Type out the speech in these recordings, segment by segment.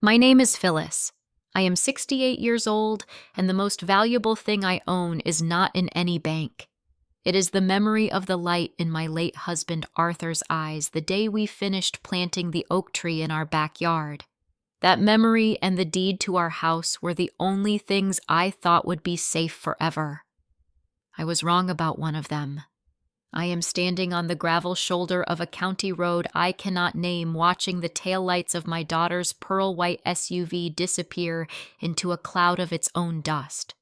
My name is Phyllis. I am 68 years old, and the most valuable thing I own is not in any bank. It is the memory of the light in my late husband Arthur's eyes the day we finished planting the oak tree in our backyard. That memory and the deed to our house were the only things I thought would be safe forever. I was wrong about one of them. I am standing on the gravel shoulder of a county road I cannot name, watching the taillights of my daughter's pearl-white SUV disappear into a cloud of its own dust.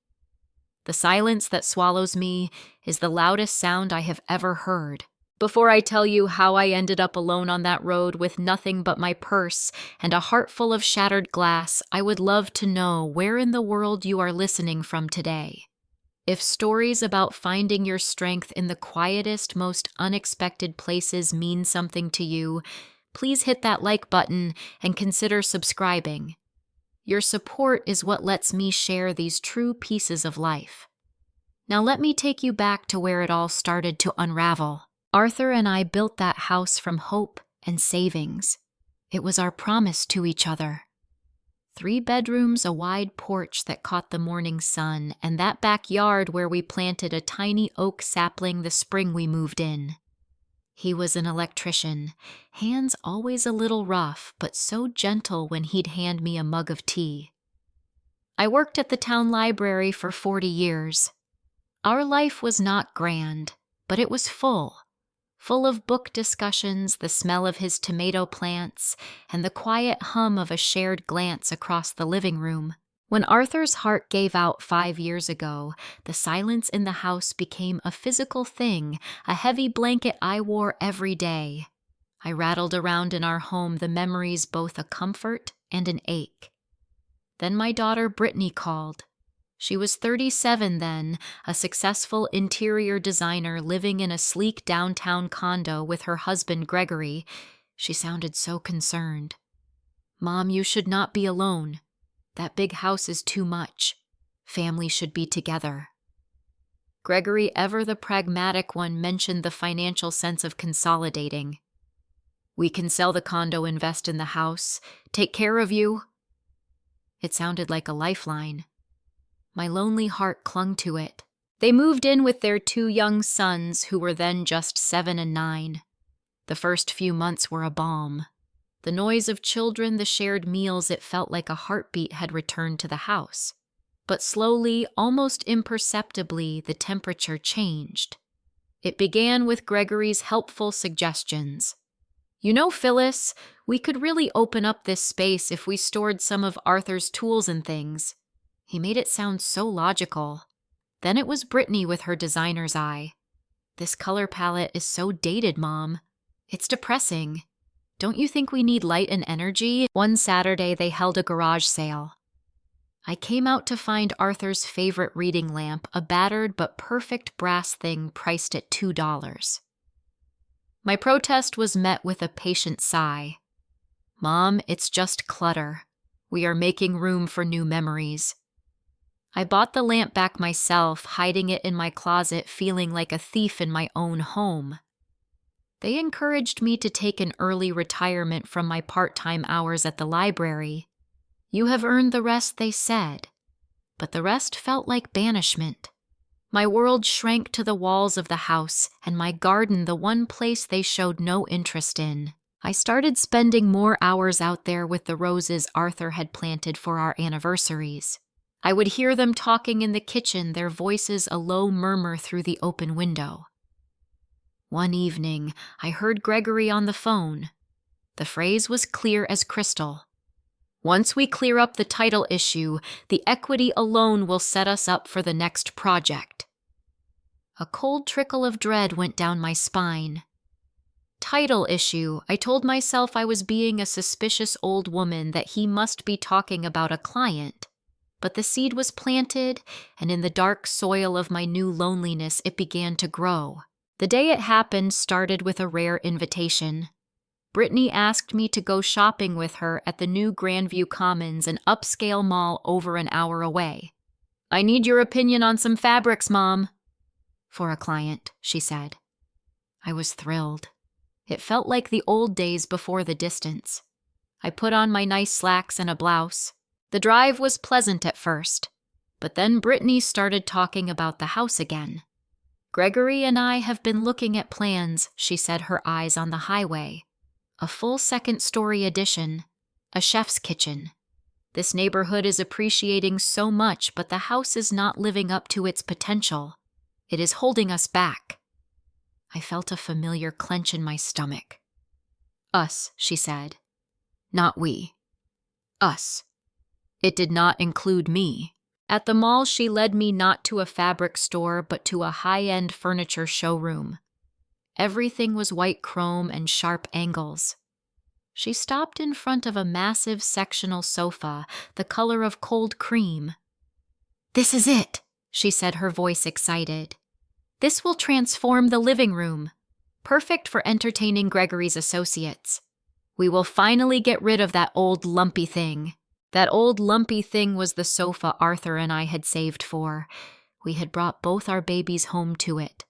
The silence that swallows me is the loudest sound I have ever heard. Before I tell you how I ended up alone on that road with nothing but my purse and a heart full of shattered glass, I would love to know where in the world you are listening from today. If stories about finding your strength in the quietest, most unexpected places mean something to you, please hit that like button and consider subscribing. Your support is what lets me share these true pieces of life. Now let me take you back to where it all started to unravel. Arthur and I built that house from hope and savings. It was our promise to each other. 3 bedrooms, a wide porch that caught the morning sun, and that backyard where we planted a tiny oak sapling the spring we moved in. He was an electrician, hands always a little rough, but so gentle when he'd hand me a mug of tea. I worked at the town library for 40 years. Our life was not grand, but it was full of book discussions, the smell of his tomato plants, and the quiet hum of a shared glance across the living room. When Arthur's heart gave out 5 years ago, the silence in the house became a physical thing, a heavy blanket I wore every day. I rattled around in our home, the memories both a comfort and an ache. Then my daughter Brittany called. She was 37 then, a successful interior designer living in a sleek downtown condo with her husband Gregory. She sounded so concerned. "Mom, you should not be alone. That big house is too much. Family should be together." Gregory, ever the pragmatic one, mentioned the financial sense of consolidating. "We can sell the condo, invest in the house, take care of you." It sounded like a lifeline. My lonely heart clung to it. They moved in with their 2 young sons, who were then just 7 and 9. The first few months were a balm. The noise of children, the shared meals, it felt like a heartbeat had returned to the house. But slowly, almost imperceptibly, the temperature changed. It began with Gregory's helpful suggestions. "You know, Phyllis, we could really open up this space if we stored some of Arthur's tools and things." He made it sound so logical. Then it was Brittany with her designer's eye. "This color palette is so dated, Mom. It's depressing. Don't you think we need light and energy?" One Saturday, they held a garage sale. I came out to find Arthur's favorite reading lamp, a battered but perfect brass thing priced at $2. My protest was met with a patient sigh. "Mom, it's just clutter. We are making room for new memories." I bought the lamp back myself, hiding it in my closet, feeling like a thief in my own home. They encouraged me to take an early retirement from my part-time hours at the library. "You have earned the rest," they said. But the rest felt like banishment. My world shrank to the walls of the house, and my garden the one place they showed no interest in. I started spending more hours out there with the roses Arthur had planted for our anniversaries. I would hear them talking in the kitchen, their voices a low murmur through the open window. One evening, I heard Gregory on the phone. The phrase was clear as crystal. "Once we clear up the title issue, the equity alone will set us up for the next project." A cold trickle of dread went down my spine. Title issue. I told myself I was being a suspicious old woman, that he must be talking about a client. But the seed was planted, and in the dark soil of my new loneliness, it began to grow. The day it happened started with a rare invitation. Brittany asked me to go shopping with her at the new Grandview Commons, an upscale mall over an hour away. "I need your opinion on some fabrics, Mom." "For a client," she said. I was thrilled. It felt like the old days before the distance. I put on my nice slacks and a blouse. The drive was pleasant at first, but then Brittany started talking about the house again. Gregory and I have been looking at plans, she said, her eyes on the highway. A full second-story addition, a chef's kitchen. This neighborhood is appreciating so much, but the house is not living up to its potential. It is holding us back. I felt a familiar clench in my stomach. Us, she said. Not we. Us. It did not include me. At the mall, she led me not to a fabric store, but to a high-end furniture showroom. Everything was white chrome and sharp angles. She stopped in front of a massive sectional sofa, the color of cold cream. "This is it," she said, her voice excited. "This will transform the living room. Perfect for entertaining Gregory's associates. We will finally get rid of that old lumpy thing." That old lumpy thing was the sofa Arthur and I had saved for. We had brought both our babies home to it.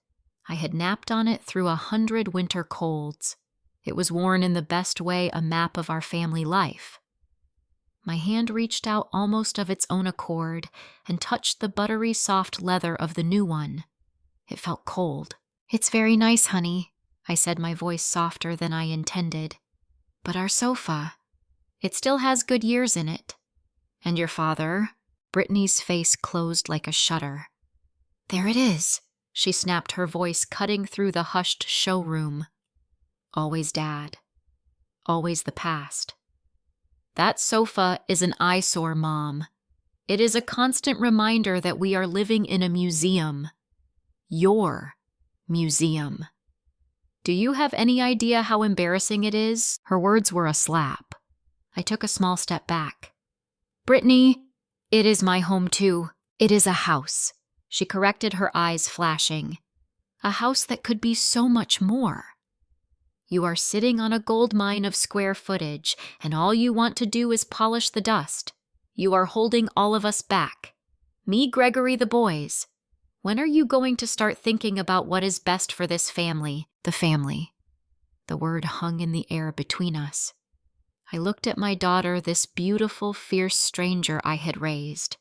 I had napped on it through 100 winter colds. It was worn in the best way, a map of our family life. My hand reached out almost of its own accord and touched the buttery soft leather of the new one. It felt cold. "It's very nice, honey," I said, my voice softer than I intended. "But our sofa, it still has good years in it. And your father?" Brittany's face closed like a shutter. "There it is," she snapped, her voice cutting through the hushed showroom. "Always Dad. Always the past. That sofa is an eyesore, Mom. It is a constant reminder that we are living in a museum. Your museum. Do you have any idea how embarrassing it is?" Her words were a slap. I took a small step back. "Brittany, it is my home too. It is a house," she corrected, her eyes flashing. "A house that could be so much more. You are sitting on a gold mine of square footage, and all you want to do is polish the dust. You are holding all of us back. Me, Gregory, the boys. When are you going to start thinking about what is best for this family, the family?" The word hung in the air between us. I looked at my daughter, this beautiful, fierce stranger I had raised.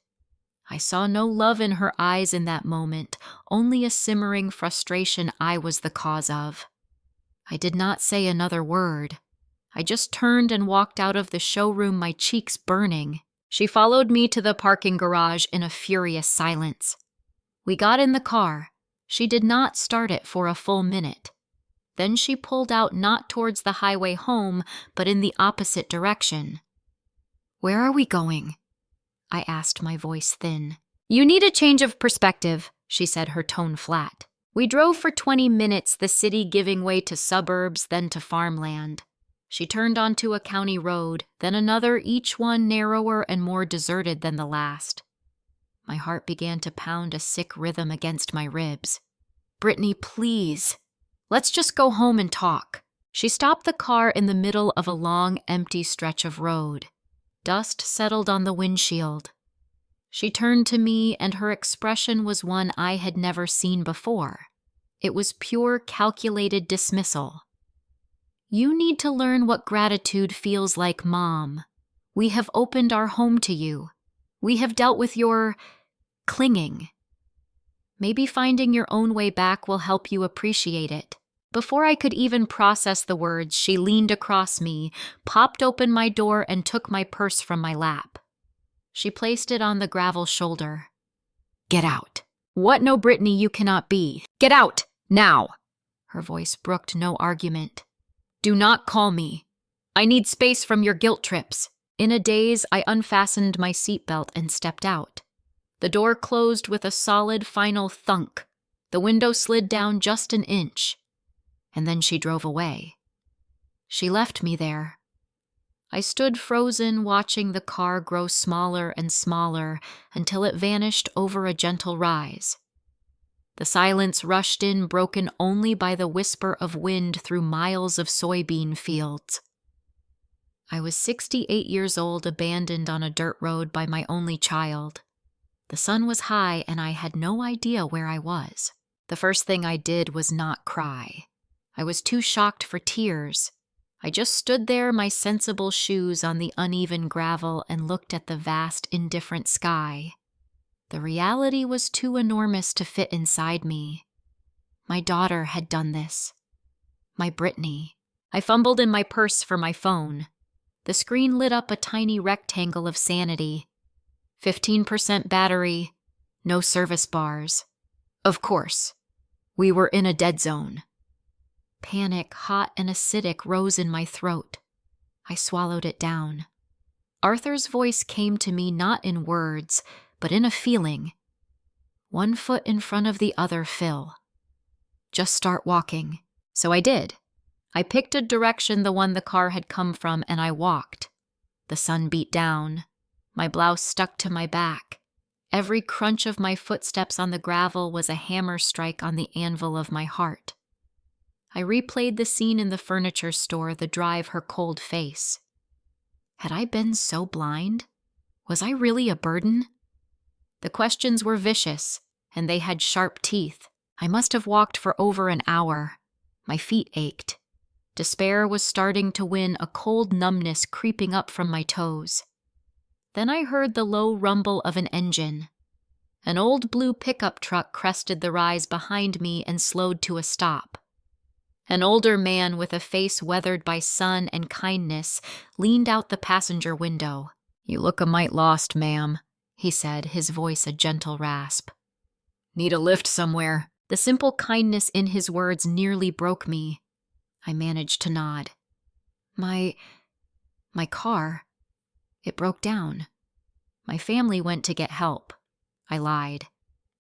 I saw no love in her eyes in that moment, only a simmering frustration I was the cause of. I did not say another word. I just turned and walked out of the showroom, my cheeks burning. She followed me to the parking garage in a furious silence. We got in the car. She did not start it for a full minute. Then she pulled out not towards the highway home, but in the opposite direction. "Where are we going?" I asked, my voice thin. "You need a change of perspective," she said, her tone flat. "We drove for 20 minutes, the city giving way to suburbs, then to farmland." She turned onto a county road, then another, each one narrower and more deserted than the last. My heart began to pound a sick rhythm against my ribs. "Brittany, please. Let's just go home and talk." She stopped the car in the middle of a long, empty stretch of road. Dust settled on the windshield. She turned to me, and her expression was one I had never seen before. It was pure, calculated dismissal. "You need to learn what gratitude feels like, Mom. We have opened our home to you. We have dealt with your clinging. Maybe finding your own way back will help you appreciate it." Before I could even process the words, she leaned across me, popped open my door, and took my purse from my lap. She placed it on the gravel shoulder. "Get out." "What? No, Brittany, you cannot be. Get out, now." Her voice brooked no argument. "Do not call me. I need space from your guilt trips." In a daze, I unfastened my seatbelt and stepped out. The door closed with a solid final thunk. The window slid down just an inch. And then she drove away. She left me there. I stood frozen, watching the car grow smaller and smaller until it vanished over a gentle rise. The silence rushed in, broken only by the whisper of wind through miles of soybean fields. I was 68 years old, abandoned on a dirt road by my only child. The sun was high, and I had no idea where I was. The first thing I did was not cry. I was too shocked for tears. I just stood there, my sensible shoes on the uneven gravel, and looked at the vast, indifferent sky. The reality was too enormous to fit inside me. My daughter had done this. My Brittany. I fumbled in my purse for my phone. The screen lit up a tiny rectangle of sanity. 15% battery, no service bars. Of course, we were in a dead zone. Panic, hot and acidic, rose in my throat. I swallowed it down. Arthur's voice came to me not in words, but in a feeling. One foot in front of the other, Phil. Just start walking. So I did. I picked a direction, the one the car had come from, and I walked. The sun beat down. My blouse stuck to my back. Every crunch of my footsteps on the gravel was a hammer strike on the anvil of my heart. I replayed the scene in the furniture store, the drive, her cold face. Had I been so blind? Was I really a burden? The questions were vicious, and they had sharp teeth. I must have walked for over an hour. My feet ached. Despair was starting to win, a cold numbness creeping up from my toes. Then I heard the low rumble of an engine. An old blue pickup truck crested the rise behind me and slowed to a stop. An older man with a face weathered by sun and kindness leaned out the passenger window. "You look a mite lost, ma'am," he said, his voice a gentle rasp. "Need a lift somewhere?" The simple kindness in his words nearly broke me. I managed to nod. My car. It broke down. My family went to get help. I lied.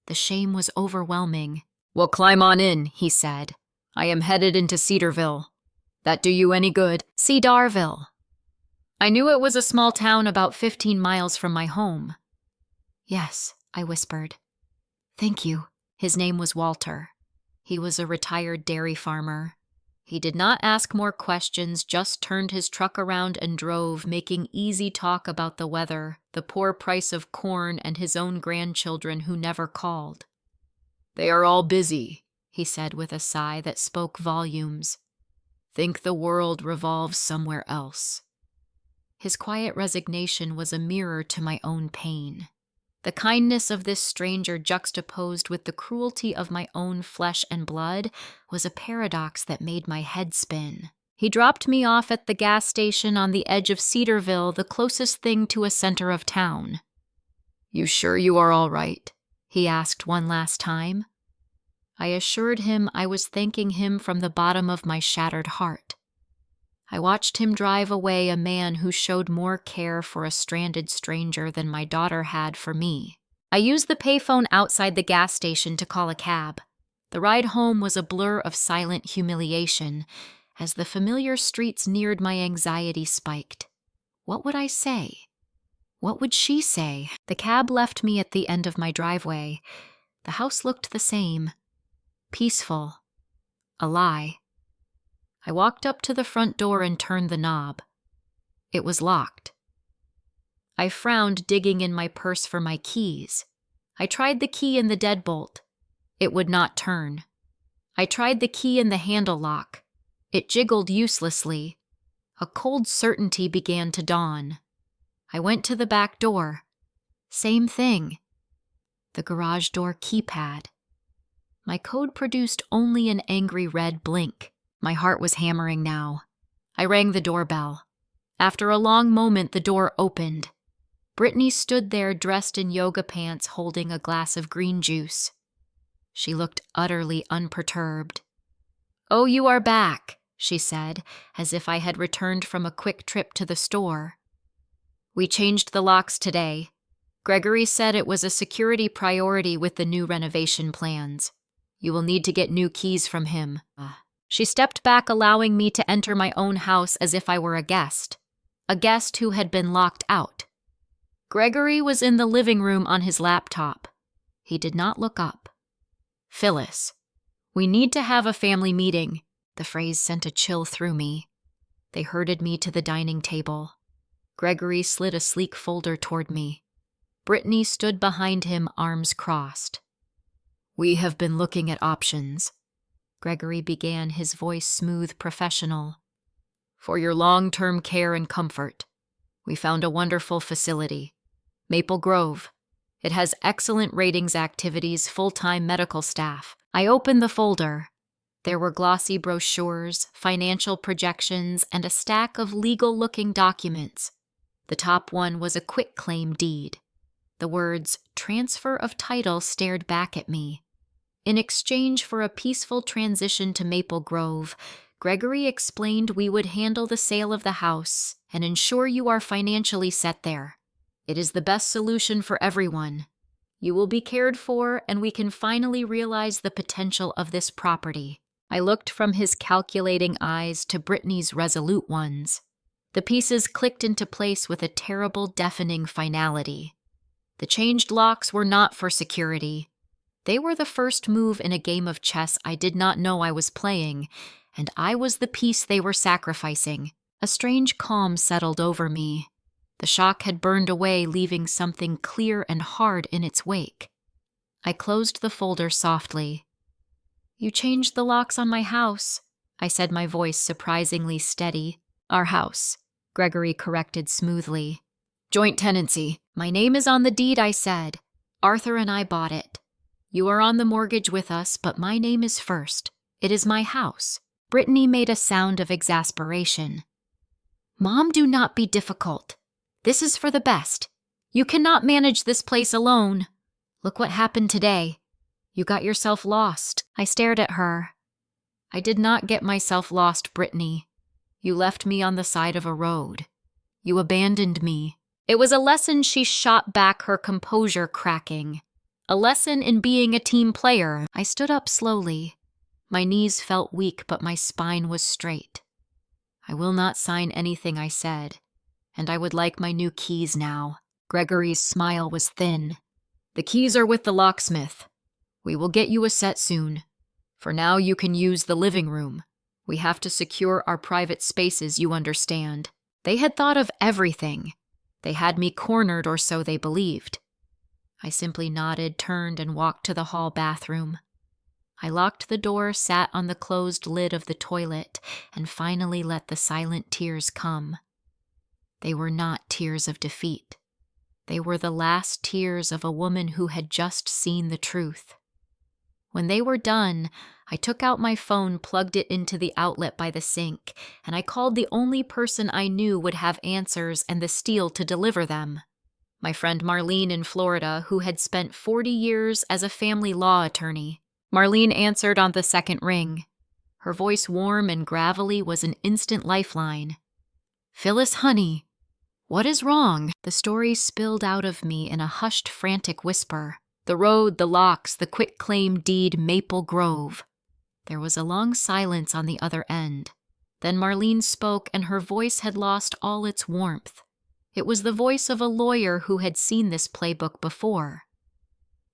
The shame was overwhelming. "Well, climb on in," he said. "I am headed into Cedarville. That do you any good?" Cedarville. I knew it was a small town about 15 miles from my home. "Yes," I whispered. "Thank you." His name was Walter. He was a retired dairy farmer. He did not ask more questions, just turned his truck around and drove, making easy talk about the weather, the poor price of corn, and his own grandchildren who never called. "They are all busy," he said with a sigh that spoke volumes. "Think the world revolves somewhere else." His quiet resignation was a mirror to my own pain. The kindness of this stranger juxtaposed with the cruelty of my own flesh and blood was a paradox that made my head spin. He dropped me off at the gas station on the edge of Cedarville, the closest thing to a center of town. "You sure you are all right?" he asked one last time. I assured him I was thanking him from the bottom of my shattered heart. I watched him drive away, a man who showed more care for a stranded stranger than my daughter had for me. I used the payphone outside the gas station to call a cab. The ride home was a blur of silent humiliation. As the familiar streets neared, my anxiety spiked. What would I say? What would she say? The cab left me at the end of my driveway. The house looked the same. Peaceful. A lie. I walked up to the front door and turned the knob. It was locked. I frowned, digging in my purse for my keys. I tried the key in the deadbolt. It would not turn. I tried the key in the handle lock. It jiggled uselessly. A cold certainty began to dawn. I went to the back door. Same thing. The garage door keypad. My code produced only an angry red blink. My heart was hammering now. I rang the doorbell. After a long moment, the door opened. Brittany stood there dressed in yoga pants, holding a glass of green juice. She looked utterly unperturbed. "Oh, you are back," she said, as if I had returned from a quick trip to the store. "We changed the locks today. Gregory said it was a security priority with the new renovation plans. You will need to get new keys from him." She stepped back, allowing me to enter my own house as if I were a guest who had been locked out. Gregory was in the living room on his laptop. He did not look up. "Phyllis, we need to have a family meeting." The phrase sent a chill through me. They herded me to the dining table. Gregory slid a sleek folder toward me. Brittany stood behind him, arms crossed. "We have been looking at options." Gregory began, his voice smooth, professional. For your long-term care and comfort, we found a wonderful facility, Maple Grove. It has excellent ratings, activities, full-time medical staff. I opened the folder. There were glossy brochures, financial projections, and a stack of legal-looking documents. The top one was a quitclaim deed. The words, "transfer of title," stared back at me. In exchange for a peaceful transition to Maple Grove, Gregory explained we would handle the sale of the house and ensure you are financially set there. It is the best solution for everyone. You will be cared for, and we can finally realize the potential of this property. I looked from his calculating eyes to Brittany's resolute ones. The pieces clicked into place with a terrible, deafening finality. The changed locks were not for security. They were the first move in a game of chess I did not know I was playing, and I was the piece they were sacrificing. A strange calm settled over me. The shock had burned away, leaving something clear and hard in its wake. I closed the folder softly. "You changed the locks on my house," I said, my voice surprisingly steady. "Our house," Gregory corrected smoothly. "Joint tenancy. My name is on the deed," I said. "Arthur and I bought it. You are on the mortgage with us, but my name is first. It is my house." Brittany made a sound of exasperation. "Mom, do not be difficult. This is for the best. You cannot manage this place alone. Look what happened today. You got yourself lost." I stared at her. "I did not get myself lost, Brittany. You left me on the side of a road. You abandoned me." It was a lesson she shot back, her composure cracking. A lesson in being a team player. I stood up slowly. My knees felt weak, but my spine was straight. "I will not sign anything," I said, "and I would like my new keys now." Gregory's smile was thin. "The keys are with the locksmith. We will get you a set soon. For now, you can use the living room. We have to secure our private spaces, you understand." They had thought of everything. They had me cornered, or so they believed. I simply nodded, turned, and walked to the hall bathroom. I locked the door, sat on the closed lid of the toilet, and finally let the silent tears come. They were not tears of defeat. They were the last tears of a woman who had just seen the truth. When they were done, I took out my phone, plugged it into the outlet by the sink, and I called the only person I knew would have answers and the steel to deliver them. My friend Marlene in Florida, who had spent 40 years as a family law attorney. Marlene answered on the second ring. Her voice, warm and gravelly, was an instant lifeline. "Phyllis, honey, what is wrong?" The story spilled out of me in a hushed, frantic whisper. The road, the locks, the quitclaim deed, Maple Grove. There was a long silence on the other end. Then Marlene spoke, and her voice had lost all its warmth. It was the voice of a lawyer who had seen this playbook before.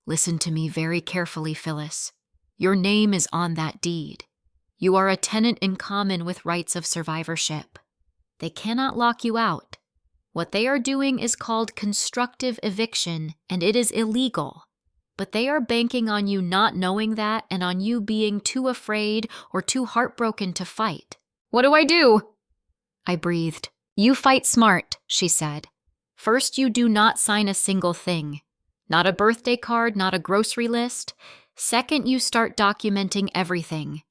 "Listen to me very carefully, Phyllis. Your name is on that deed. You are a tenant in common with rights of survivorship. They cannot lock you out. What they are doing is called constructive eviction, and it is illegal. But they are banking on you not knowing that and on you being too afraid or too heartbroken to fight." "What do I do?" I breathed. "You fight smart," she said. "First, you do not sign a single thing. Not a birthday card, not a grocery list. Second, you start documenting everything.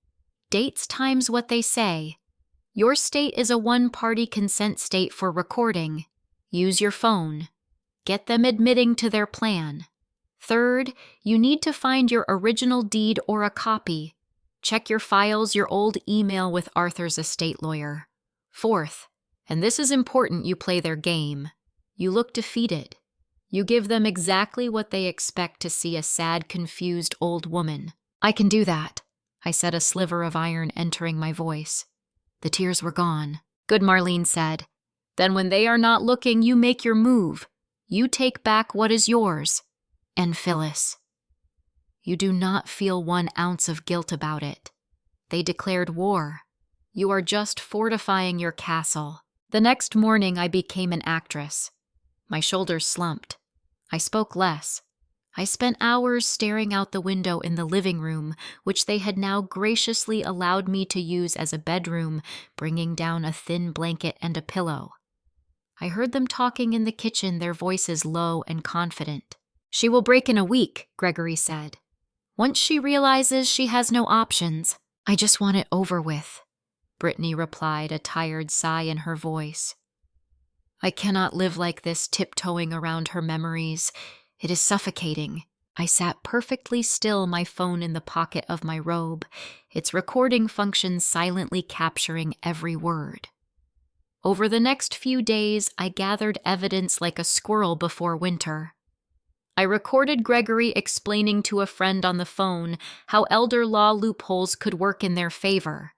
Dates, times, what they say. Your state is a one-party consent state for recording. Use your phone. Get them admitting to their plan. Third, you need to find your original deed or a copy. Check your files, your old email with Arthur's estate lawyer. Fourth, and this is important, you play their game. You look defeated. You give them exactly what they expect to see: a sad, confused old woman." "I can do that," I said, a sliver of iron entering my voice. The tears were gone. "Good," Marlene said. "Then when they are not looking, you make your move. You take back what is yours. And Phyllis, you do not feel 1 ounce of guilt about it. They declared war. You are just fortifying your castle." The next morning, I became an actress. My shoulders slumped. I spoke less. I spent hours staring out the window in the living room, which they had now graciously allowed me to use as a bedroom, bringing down a thin blanket and a pillow. I heard them talking in the kitchen, their voices low and confident. "She will break in a week," Gregory said. "Once she realizes she has no options." "I just want it over with," Brittany replied, a tired sigh in her voice. "I cannot live like this, tiptoeing around her memories. It is suffocating." I sat perfectly still, my phone in the pocket of my robe, its recording function silently capturing every word. Over the next few days, I gathered evidence like a squirrel before winter. I recorded Gregory explaining to a friend on the phone how elder law loopholes could work in their favor.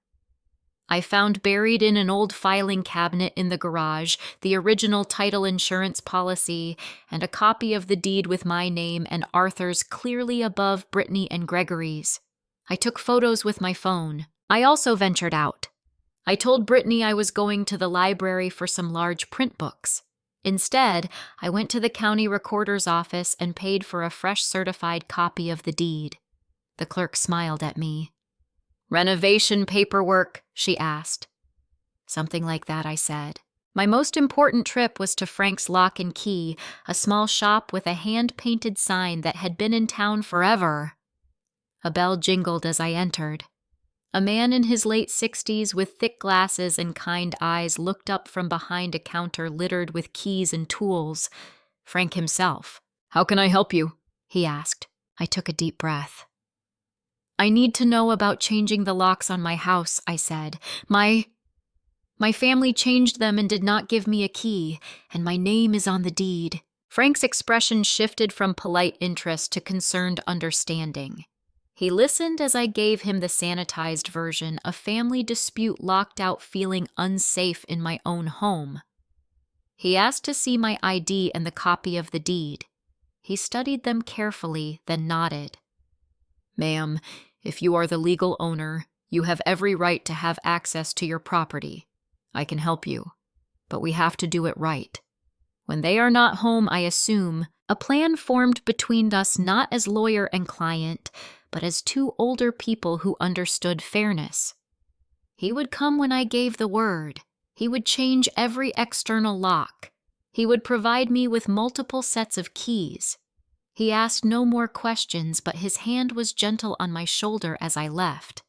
I found buried in an old filing cabinet in the garage the original title insurance policy and a copy of the deed with my name and Arthur's clearly above Brittany and Gregory's. I took photos with my phone. I also ventured out. I told Brittany I was going to the library for some large print books. Instead, I went to the county recorder's office and paid for a fresh certified copy of the deed. The clerk smiled at me. "Renovation paperwork?" she asked. "Something like that," I said. My most important trip was to Frank's Lock and Key, a small shop with a hand-painted sign that had been in town forever. A bell jingled as I entered. A man in his late 60s with thick glasses and kind eyes looked up from behind a counter littered with keys and tools. Frank himself. "How can I help you?" he asked. I took a deep breath. "I need to know about changing the locks on my house," I said. My family changed them and did not give me a key, and my name is on the deed." Frank's expression shifted from polite interest to concerned understanding. He listened as I gave him the sanitized version, a family dispute locked out feeling unsafe in my own home. He asked to see my ID and the copy of the deed. He studied them carefully, then nodded. "Ma'am, if you are the legal owner, you have every right to have access to your property. I can help you, but we have to do it right. When they are not home, I assume, a plan formed between us not as lawyer and client, but as two older people who understood fairness. He would come when I gave the word. He would change every external lock. He would provide me with multiple sets of keys. He asked no more questions, but his hand was gentle on my shoulder as I left.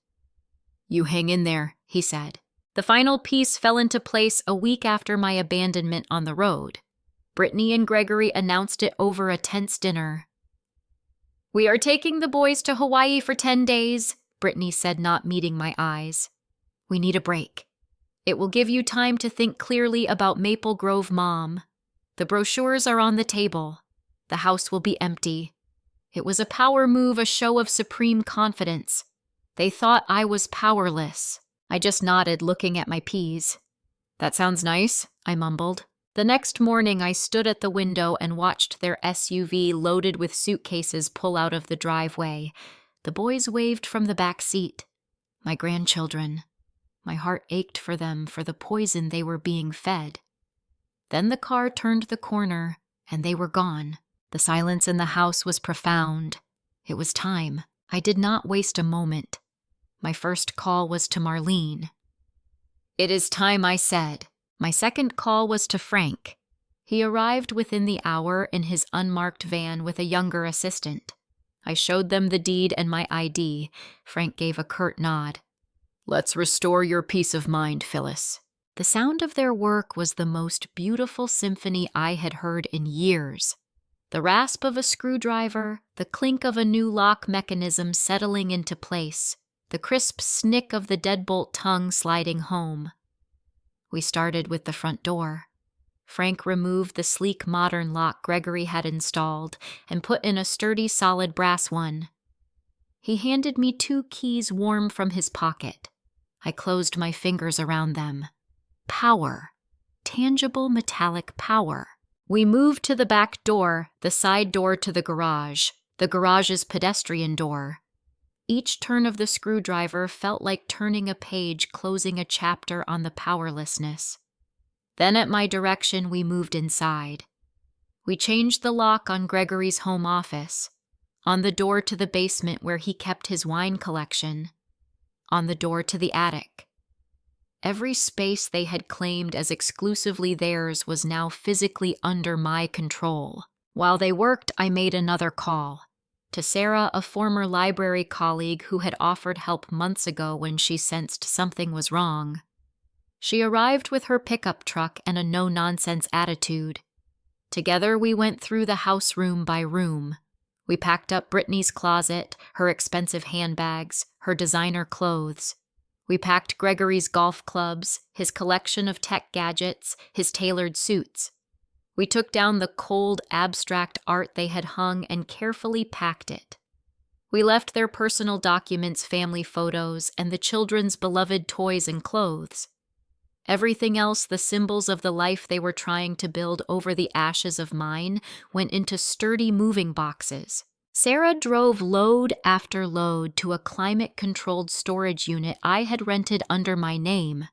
"You hang in there," he said. The final piece fell into place a week after my abandonment on the road. Brittany and Gregory announced it over a tense dinner. "We are taking the boys to Hawaii for 10 days, Brittany said, not meeting my eyes. "We need a break. It will give you time to think clearly about Maple Grove Mom. The brochures are on the table. The house will be empty." It was a power move, a show of supreme confidence. They thought I was powerless. I just nodded, looking at my peas. "That sounds nice," I mumbled. The next morning, I stood at the window and watched their SUV loaded with suitcases pull out of the driveway. The boys waved from the back seat. My grandchildren. My heart ached for them, for the poison they were being fed. Then the car turned the corner, and they were gone. The silence in the house was profound. It was time. I did not waste a moment. My first call was to Marlene. "It is time," I said. My second call was to Frank. He arrived within the hour in his unmarked van with a younger assistant. I showed them the deed and my ID. Frank gave a curt nod. "Let's restore your peace of mind, Phyllis." The sound of their work was the most beautiful symphony I had heard in years. The rasp of a screwdriver, the clink of a new lock mechanism settling into place, the crisp snick of the deadbolt tongue sliding home. We started with the front door. Frank removed the sleek modern lock Gregory had installed and put in a sturdy solid brass one. He handed me 2 keys warm from his pocket. I closed my fingers around them. Power. Tangible metallic power. We moved to the back door, the side door to the garage's pedestrian door. Each turn of the screwdriver felt like turning a page, closing a chapter on the powerlessness. Then at my direction, we moved inside. We changed the lock on Gregory's home office. on the door to the basement where he kept his wine collection, on the door to the attic. Every space they had claimed as exclusively theirs was now physically under my control. While they worked, I made another call. To Sarah, a former library colleague who had offered help months ago when she sensed something was wrong. She arrived with her pickup truck and a no-nonsense attitude. Together we went through the house room by room. We packed up Brittany's closet, her expensive handbags, her designer clothes. We packed Gregory's golf clubs, his collection of tech gadgets, his tailored suits. We took down the cold, abstract art they had hung and carefully packed it. We left their personal documents, family photos, and the children's beloved toys and clothes. Everything else, the symbols of the life they were trying to build over the ashes of mine, went into sturdy moving boxes. Sarah drove load after load to a climate-controlled storage unit I had rented under my name.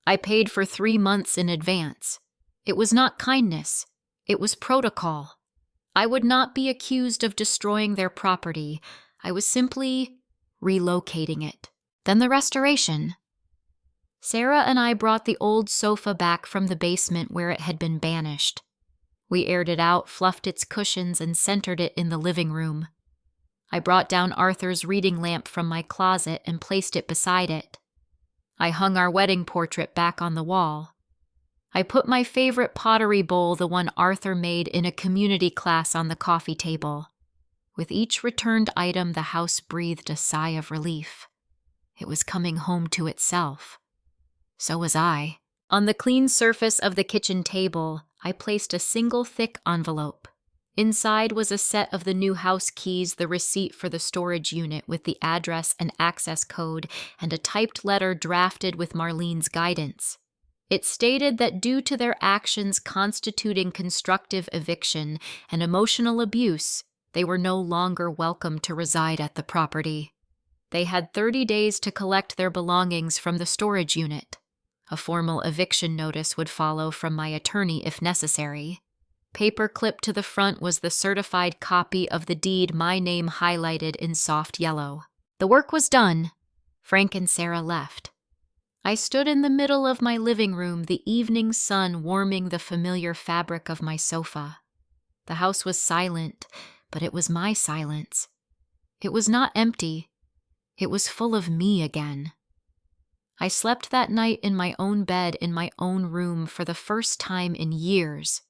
I paid for 3 months in advance. It was not kindness. It was protocol. I would not be accused of destroying their property. I was simply relocating it. Then the restoration. Sarah and I brought the old sofa back from the basement where it had been banished. We aired it out, fluffed its cushions, and centered it in the living room. I brought down Arthur's reading lamp from my closet and placed it beside it. I hung our wedding portrait back on the wall. I put my favorite pottery bowl, the one Arthur made in a community class, on the coffee table. With each returned item, the house breathed a sigh of relief. It was coming home to itself. So was I. On the clean surface of the kitchen table, I placed a single thick envelope. Inside was a set of the new house keys, the receipt for the storage unit with the address and access code, and a typed letter drafted with Marlene's guidance. It stated that due to their actions constituting constructive eviction and emotional abuse, they were no longer welcome to reside at the property. They had 30 days to collect their belongings from the storage unit. A formal eviction notice would follow from my attorney if necessary. Paper clipped to the front was the certified copy of the deed, my name highlighted in soft yellow. The work was done. Frank and Sarah left. I stood in the middle of my living room, the evening sun warming the familiar fabric of my sofa. The house was silent, but it was my silence. It was not empty. It was full of me again. I slept that night in my own bed in my own room for the first time in years.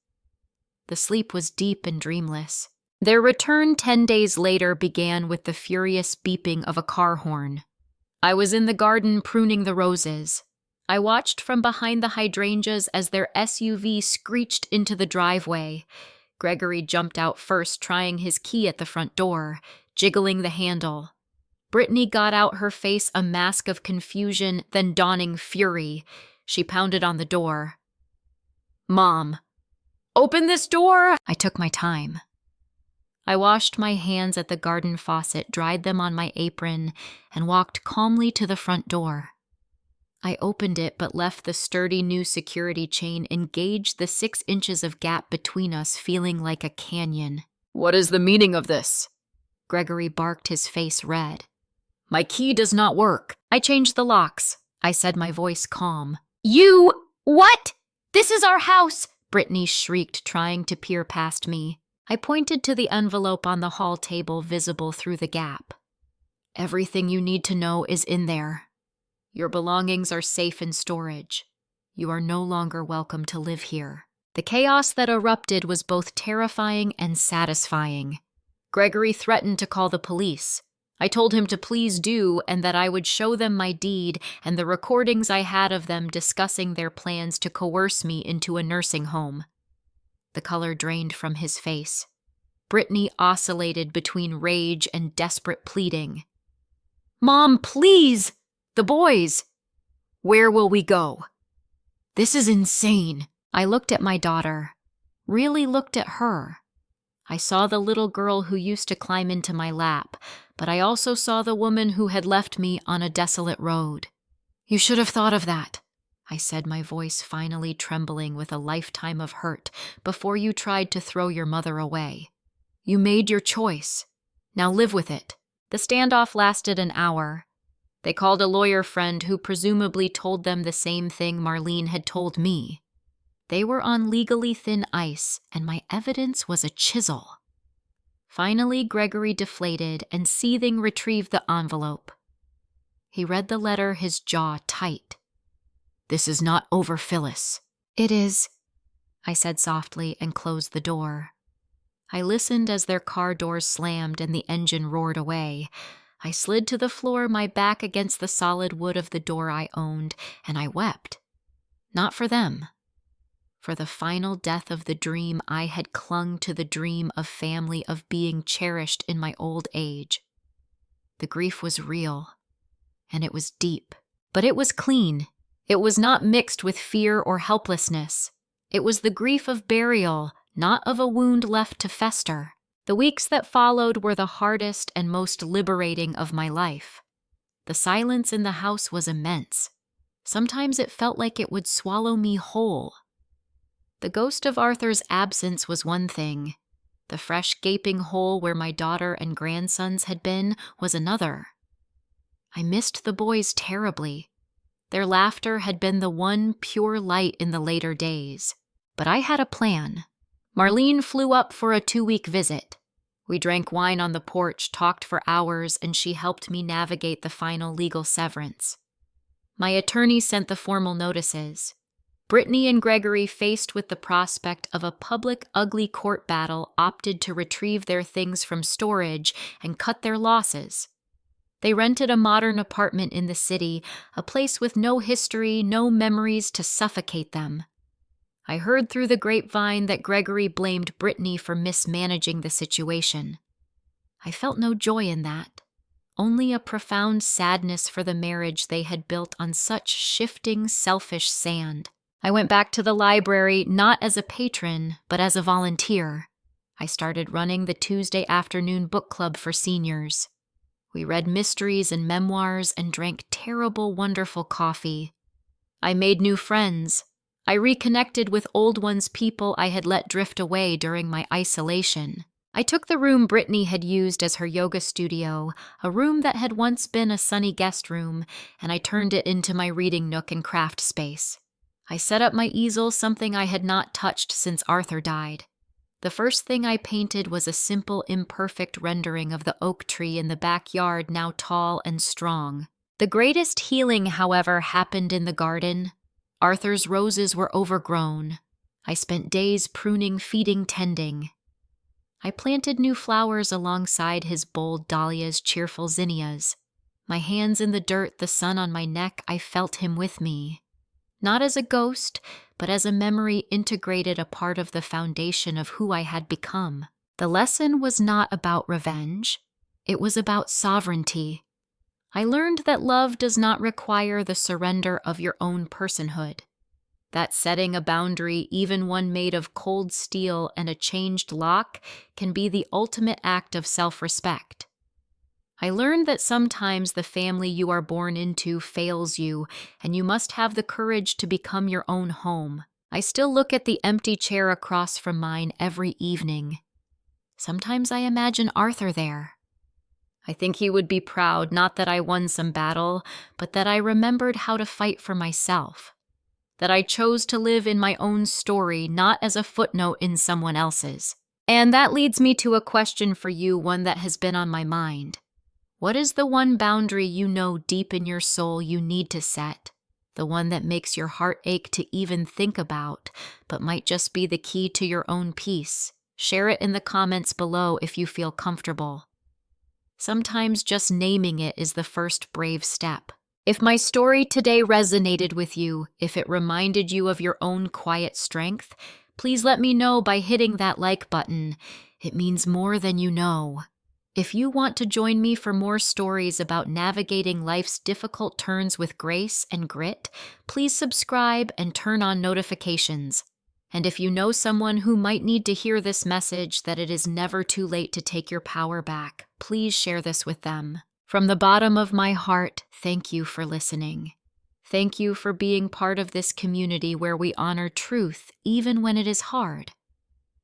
The sleep was deep and dreamless. Their return 10 days later began with the furious beeping of a car horn. I was in the garden pruning the roses. I watched from behind the hydrangeas as their SUV screeched into the driveway. Gregory jumped out first, trying his key at the front door, jiggling the handle. Brittany got out, her face a mask of confusion, then dawning fury. She pounded on the door. "Mom, open this door!" I took my time. I washed my hands at the garden faucet, dried them on my apron, and walked calmly to the front door. I opened it but left the sturdy new security chain engaged, the 6 inches of gap between us feeling like a canyon. "What is the meaning of this?" Gregory barked, his face red. "My key does not work." "I changed the locks," I said, my voice calm. "You... what? This is our house!" Brittany shrieked, trying to peer past me. I pointed to the envelope on the hall table visible through the gap. "Everything you need to know is in there. Your belongings are safe in storage. You are no longer welcome to live here." The chaos that erupted was both terrifying and satisfying. Gregory threatened to call the police. I told him to please do, and that I would show them my deed and the recordings I had of them discussing their plans to coerce me into a nursing home. The color drained from his face. Brittany oscillated between rage and desperate pleading. "Mom, please! The boys! Where will we go? This is insane." I looked at my daughter, really looked at her. I saw the little girl who used to climb into my lap, but I also saw the woman who had left me on a desolate road. "You should have thought of that," I said, my voice finally trembling with a lifetime of hurt, "before you tried to throw your mother away. You made your choice. Now live with it. The standoff lasted an hour. They called a lawyer friend who presumably told them the same thing Marlene had told me. They were on legally thin ice, and my evidence was a chisel. Finally, Gregory deflated and seething retrieved the envelope. He read the letter, his jaw tight. "This is not over, Phyllis." "It is," I said softly and closed the door. I listened as their car doors slammed and the engine roared away. I slid to the floor, my back against the solid wood of the door I owned, and I wept. Not for them. For the final death of the dream I had clung to, the dream of family, of being cherished in my old age. The grief was real, and it was deep, but it was clean. It was not mixed with fear or helplessness. It was the grief of burial, not of a wound left to fester. The weeks that followed were the hardest and most liberating of my life. The silence in the house was immense. Sometimes it felt like it would swallow me whole. The ghost of Arthur's absence was one thing. The fresh gaping hole where my daughter and grandsons had been was another. I missed the boys terribly. Their laughter had been the one pure light in the later days. But I had a plan. Marlene flew up for a 2-week visit. We drank wine on the porch, talked for hours, and she helped me navigate the final legal severance. My attorney sent the formal notices. Brittany and Gregory, faced with the prospect of a public, ugly court battle, opted to retrieve their things from storage and cut their losses. They rented a modern apartment in the city, a place with no history, no memories to suffocate them. I heard through the grapevine that Gregory blamed Brittany for mismanaging the situation. I felt no joy in that, only a profound sadness for the marriage they had built on such shifting, selfish sand. I went back to the library not as a patron, but as a volunteer. I started running the Tuesday afternoon book club for seniors. We read mysteries and memoirs and drank terrible, wonderful coffee. I made new friends. I reconnected with old ones, people I had let drift away during my isolation. I took the room Brittany had used as her yoga studio, a room that had once been a sunny guest room, and I turned it into my reading nook and craft space. I set up my easel, something I had not touched since Arthur died. The first thing I painted was a simple, imperfect rendering of the oak tree in the backyard, now tall and strong. The greatest healing, however, happened in the garden. Arthur's roses were overgrown. I spent days pruning, feeding, tending. I planted new flowers alongside his bold dahlias, cheerful zinnias. My hands in the dirt, the sun on my neck, I felt him with me. Not as a ghost, but as a memory integrated, a part of the foundation of who I had become. The lesson was not about revenge. It was about sovereignty. I learned that love does not require the surrender of your own personhood. That setting a boundary, even one made of cold steel and a changed lock, can be the ultimate act of self-respect. I learned that sometimes the family you are born into fails you, and you must have the courage to become your own home. I still look at the empty chair across from mine every evening. Sometimes I imagine Arthur there. I think he would be proud, not that I won some battle, but that I remembered how to fight for myself. That I chose to live in my own story, not as a footnote in someone else's. And that leads me to a question for you, one that has been on my mind. What is the one boundary you know deep in your soul you need to set? The one that makes your heart ache to even think about, but might just be the key to your own peace. Share it in the comments below if you feel comfortable. Sometimes just naming it is the first brave step. If my story today resonated with you, if it reminded you of your own quiet strength, please let me know by hitting that like button. It means more than you know. If you want to join me for more stories about navigating life's difficult turns with grace and grit, please subscribe and turn on notifications. And if you know someone who might need to hear this message, that it is never too late to take your power back, please share this with them. From the bottom of my heart, thank you for listening. Thank you for being part of this community where we honor truth even when it is hard.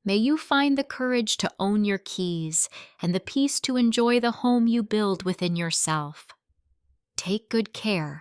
May you find the courage to own your keys and the peace to enjoy the home you build within yourself. Take good care